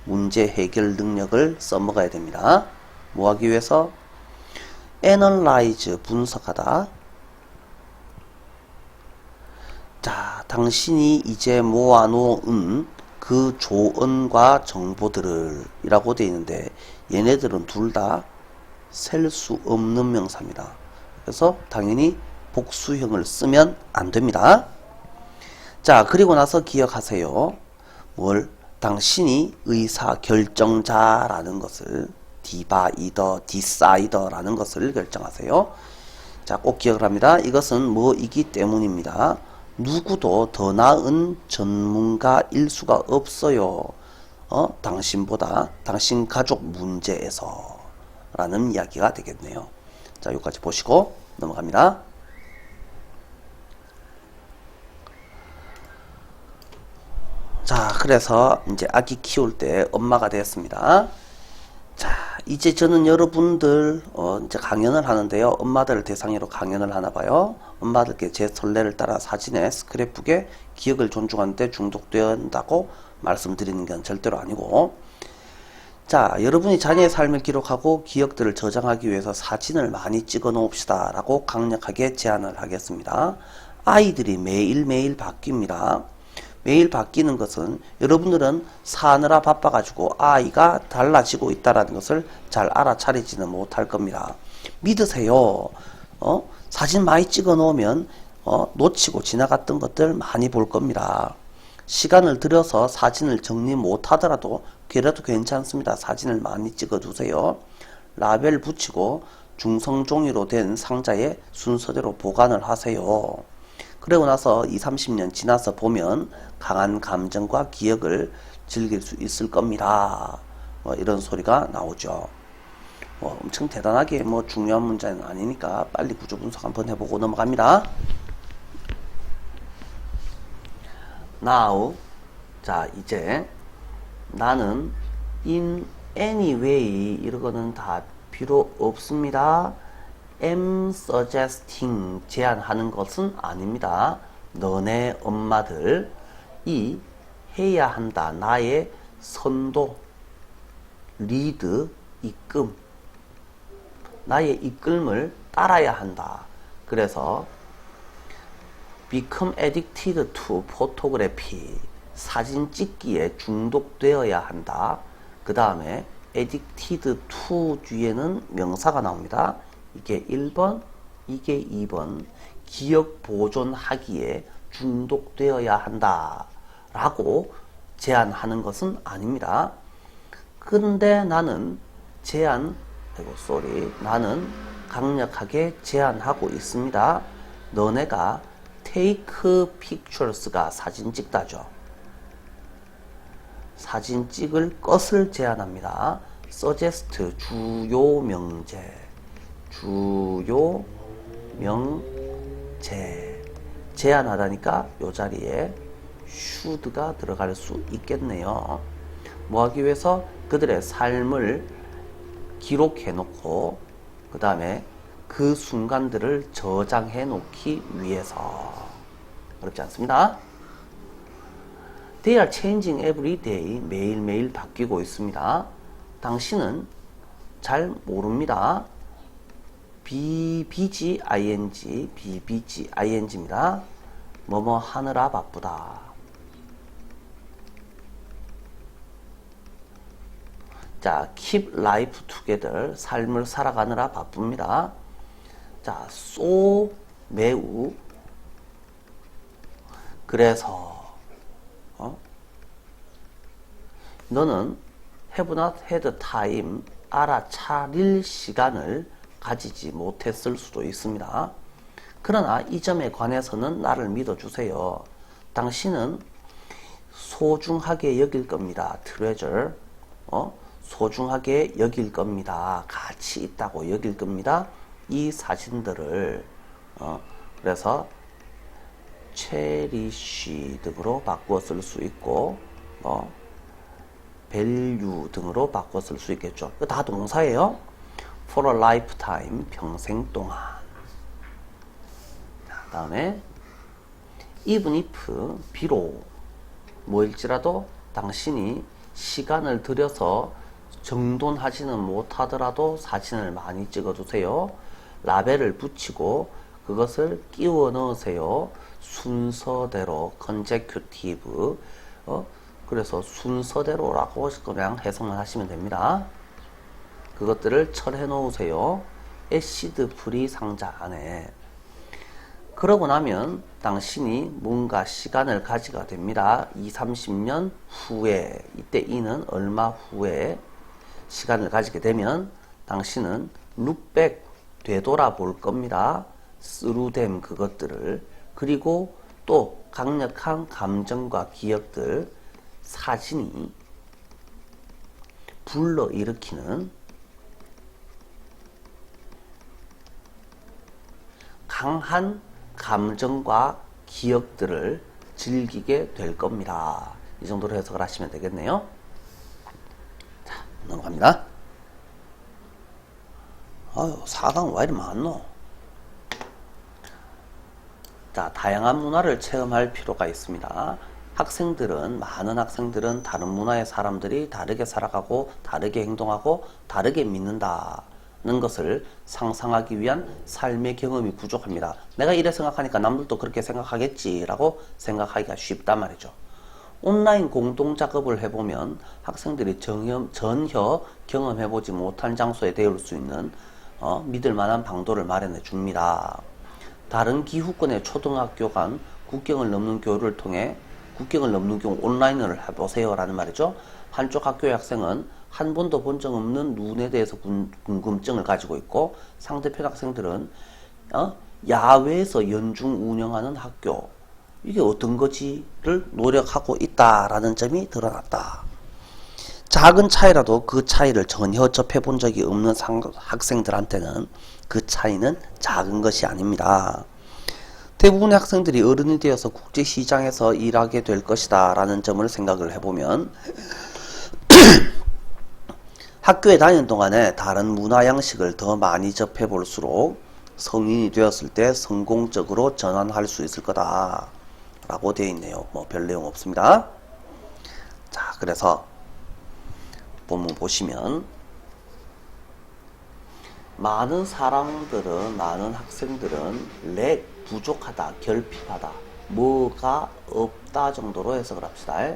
문제 해결 능력을 써먹어야 됩니다. 뭐 하기 위해서? analyze, 분석하다. 자, 당신이 이제 모아놓은 그 조언과 정보들을 이라고 되어 있는데, 얘네들은 둘 다 셀 수 없는 명사입니다. 그래서 당연히 복수형을 쓰면 안 됩니다. 자, 그리고 나서 기억하세요. 뭘? 당신이 의사결정자라는 것을, 디사이더라는 것을 결정하세요. 자, 꼭 기억을 합니다. 이것은 뭐이기 때문입니다. 누구도 더 나은 전문가일 수가 없어요. 당신보다, 당신 가족 문제에서 라는 이야기가 되겠네요. 자, 여기까지 보시고 넘어갑니다. 자, 그래서 이제 아기 키울 때 엄마가 되었습니다. 자, 이제 저는 여러분들 이제 강연을 하는데요. 엄마들을 대상으로 강연을 하나 봐요. 엄마들께 제 선례를 따라 사진에 스크랩북에 기억을 존중하는데 중독된다고 말씀드리는 건 절대로 아니고, 자, 여러분이 자녀의 삶을 기록하고 기억들을 저장하기 위해서 사진을 많이 찍어 놓읍시다 라고 강력하게 제안을 하겠습니다. 아이들이 매일매일 바뀝니다. 매일 바뀌는 것은 여러분들은 사느라 바빠가지고 아이가 달라지고 있다는 것을 잘 알아차리지는 못할 겁니다. 믿으세요. 사진 많이 찍어 놓으면 놓치고 지나갔던 것들 많이 볼 겁니다. 시간을 들여서 사진을 정리 못하더라도 그래도 괜찮습니다. 사진을 많이 찍어 두세요. 라벨 붙이고 중성종이로 된 상자에 순서대로 보관을 하세요. 그러고 나서 20, 30년 지나서 보면 강한 감정과 기억을 즐길 수 있을 겁니다. 이런 소리가 나오죠. 엄청 대단하게 중요한 문제는 아니니까 빨리 구조 분석 한번 해보고 넘어갑니다. Now, 자, 이제 나는 in any way 이러고는 다 필요 없습니다. am suggesting, 제안하는 것은 아닙니다. 너네 엄마들 이 해야 한다. 나의 선도, 리드, 이끌, 나의 이끌음을 따라야 한다. 그래서 become addicted to photography, 사진 찍기에 중독되어야 한다. 그 다음에 addicted to 뒤에는 명사가 나옵니다. 이게 1번, 이게 2번. 기억 보존하기에 중독되어야 한다 라고 제안하는 것은 아닙니다. 근데 나는 나는 강력하게 제안하고 있습니다. 너네가 take pictures가 사진 찍다죠. 사진 찍을 것을 제안합니다. suggest 주요 명제 제안하다니까 요 자리에 should가 들어갈 수 있겠네요. 뭐 하기 위해서 그들의 삶을 기록해 놓고 그 다음에 그 순간들을 저장해 놓기 위해서. 어렵지 않습니다. They are changing every day. 매일매일 바뀌고 있습니다. 당신은 잘 모릅니다. BBGING입니다. 뭐뭐 하느라 바쁘다. 자, keep life together. 삶을 살아가느라 바쁩니다. 자, so 매우. 그래서 너는 have not had time. 알아차릴 시간을 가지지 못했을 수도 있습니다. 그러나 이 점에 관해서는 나를 믿어주세요. 당신은 소중하게 여길 겁니다. treasure. 소중하게 여길 겁니다. 가치 있다고 여길 겁니다. 이 사진들을. 그래서 cherish 등으로 바꾸어 쓸 수 있고, value 등으로 바꾸어 쓸 수 있겠죠. 이거 다 동사예요. for a lifetime. 평생 동안. 자, 다음에 even if. 비록. 뭐일지라도 당신이 시간을 들여서 정돈하지는 못하더라도 사진을 많이 찍어두세요. 라벨을 붙이고 그것을 끼워 넣으세요. 순서대로 consecutive. 그래서 순서대로라고 그냥 해석만 하시면 됩니다. 그것들을 처리해 놓으세요. 애시드 프리 상자 안에. 그러고 나면 당신이 뭔가 시간을 가지게 됩니다. 20-30년 후에, 이때 이는 얼마 후에 시간을 가지게 되면 당신은 look back, 되돌아볼 겁니다. through them, 그것들을. 그리고 또 강력한 감정과 기억들, 사진이 불러일으키는 강한 감정과 기억들을 즐기게 될 겁니다. 이 정도로 해석을 하시면 되겠네요. 자, 넘어갑니다. 아유, 4강 왜 이리 많노? 자, 다양한 문화를 체험할 필요가 있습니다. 많은 학생들은 다른 문화의 사람들이 다르게 살아가고 다르게 행동하고 다르게 믿는다는 것을 상상하기 위한 삶의 경험이 부족합니다. 내가 이래 생각하니까 남들도 그렇게 생각하겠지라고 생각하기가 쉽단 말이죠. 온라인 공동작업을 해보면 학생들이 전혀 경험해보지 못한 장소에 대울 수 있는 믿을 만한 방도를 마련해 줍니다. 다른 기후권의 초등학교 간 국경을 넘는 교류를 통해 국경을 넘는 경우 온라인을 해보세요 라는 말이죠. 한쪽 학교의 학생은 한 번도 본 적 없는 눈에 대해서 궁금증을 가지고 있고, 상대편 학생들은 야외에서 연중 운영하는 학교, 이게 어떤 거지를 노력하고 있다라는 점이 드러났다. 작은 차이라도 그 차이를 전혀 접해본 적이 없는 학생들한테는 그 차이는 작은 것이 아닙니다. 대부분의 학생들이 어른이 되어서 국제시장에서 일하게 될 것이다 라는 점을 생각을 해보면 학교에 다니는 동안에 다른 문화 양식을 더 많이 접해볼수록 성인이 되었을 때 성공적으로 전환할 수 있을 거다 라고 되어 있네요. 뭐 별 내용 없습니다. 자, 그래서 본문 보시면 많은 학생들은 부족하다, 결핍하다, 뭐가 없다 정도로 해석을 합시다.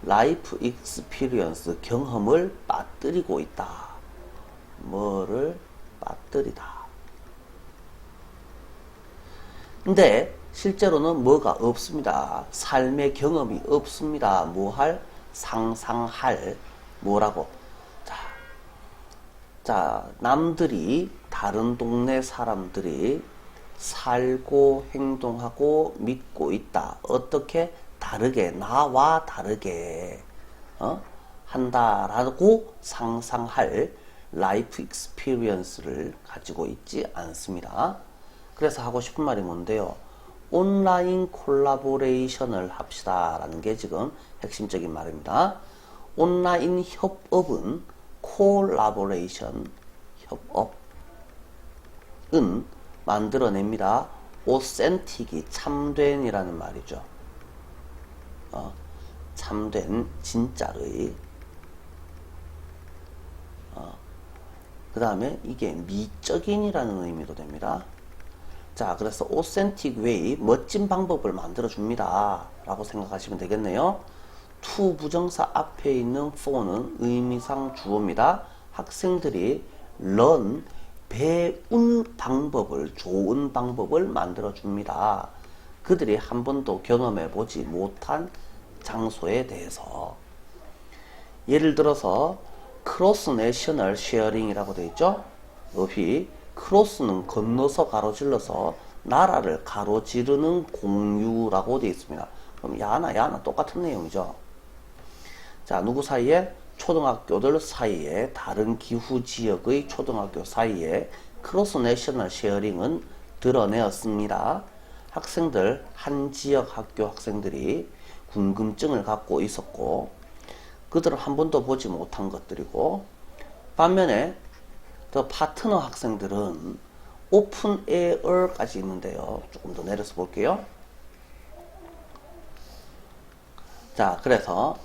라이프 익스피리언스, 경험을 빠뜨리고 있다. 뭐를 빠뜨리다. 근데 실제로는 뭐가 없습니다. 삶의 경험이 없습니다. 상상할, 뭐라고. 자, 다른 동네 사람들이 살고 행동하고 믿고 있다. 어떻게? 다르게, 나와 다르게. 한다라고 상상할 라이프 익스피리언스를 가지고 있지 않습니다. 그래서 하고 싶은 말이 뭔데요? 온라인 콜라보레이션을 합시다 라는 게 지금 핵심적인 말입니다. 온라인 협업은 콜라보레이션, 협업은 만들어냅니다. 오센틱이 참된이라는 말이죠. 참된, 진짜의. 그 다음에 이게 미적인이라는 의미도 됩니다. 자, 그래서 authentic way, 멋진 방법을 만들어 줍니다 라고 생각하시면 되겠네요. to 부정사 앞에 있는 for는 의미상 주어입니다. 학생들이 learn, 배운 방법을, 좋은 방법을 만들어 줍니다. 그들이 한 번도 경험해 보지 못한 장소에 대해서. 예를 들어서 크로스 내셔널 쉐어링이라고 되어 있죠. 여기 크로스는 건너서 가로질러서 나라를 가로지르는 공유라고 되어 있습니다. 그럼 야나 똑같은 내용이죠. 자, 누구 사이에? 초등학교들 사이에, 다른 기후 지역의 초등학교 사이에 크로스 내셔널 쉐어링은 드러내었습니다. 학생들, 한 지역 학교 학생들이 궁금증을 갖고 있었고 그들은 한 번도 보지 못한 것들이고, 반면에 더 파트너 학생들은 오픈 에어까지 있는데요. 조금 더 내려서 볼게요. 자, 그래서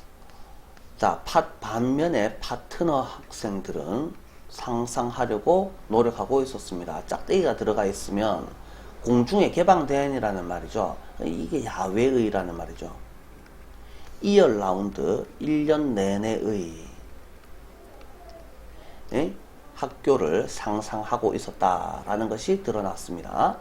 반면에 파트너 학생들은 상상하려고 노력하고 있었습니다. 짝대기가 들어가 있으면 공중에 개방된이라는 말이죠. 이게 야외의라는 말이죠. 이열 라운드 1년 내내의 학교를 상상하고 있었다라는 것이 드러났습니다.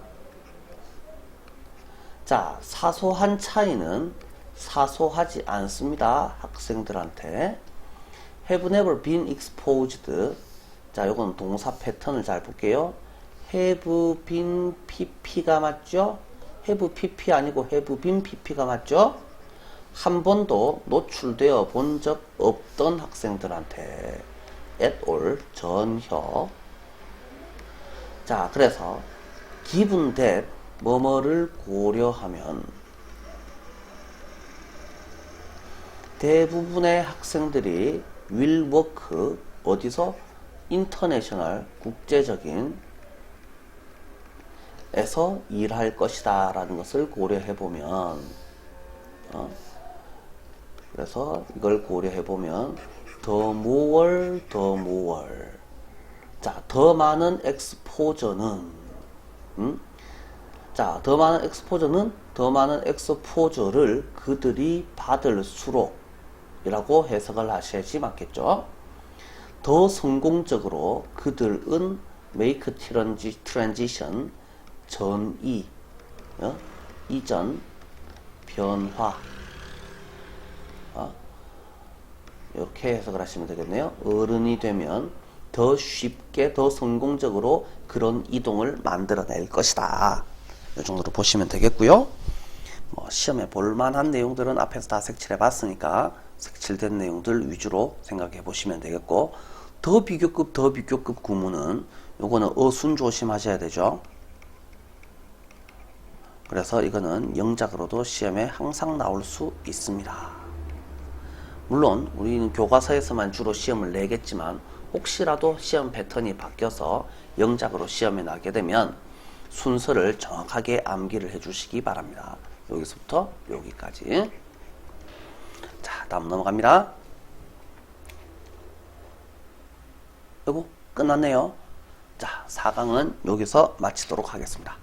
자, 사소한 차이는 사소하지 않습니다. 학생들한테. have never been exposed. 자, 요건 동사 패턴을 잘 볼게요. have been pp가 맞죠? have pp 아니고 have been pp가 맞죠? 한 번도 노출되어 본 적 없던 학생들한테 at all, 전혀. 자, 그래서 given that 뭐뭐를 고려하면 대부분의 학생들이 will work, 어디서? international, 국제적인 에서 일할 것이다 라는 것을 고려해보면 그래서 이걸 고려해보면 더 more 자, 더 많은 엑스포저는 자, 더 많은 엑스포저를 그들이 받을수록 이라고 해석을 하셔야지 맞겠죠. 더 성공적으로 그들은 make transition, 전이, 이전, 변화, 이렇게 해석을 하시면 되겠네요. 어른이 되면 더 쉽게, 더 성공적으로 그런 이동을 만들어낼 것이다. 이 정도로 보시면 되겠고요. 시험에 볼만한 내용들은 앞에서 다 색칠해 봤으니까 색칠된 내용들 위주로 생각해 보시면 되겠고, 더 비교급 구문은 요거는 어순 조심하셔야 되죠. 그래서 이거는 영작으로도 시험에 항상 나올 수 있습니다. 물론 우리는 교과서에서만 주로 시험을 내겠지만 혹시라도 시험 패턴이 바뀌어서 영작으로 시험에 나게 되면 순서를 정확하게 암기를 해주시기 바랍니다. 여기서부터 여기까지. 자, 다음 넘어갑니다. 요거 끝났네요. 자, 4강은 여기서 마치도록 하겠습니다.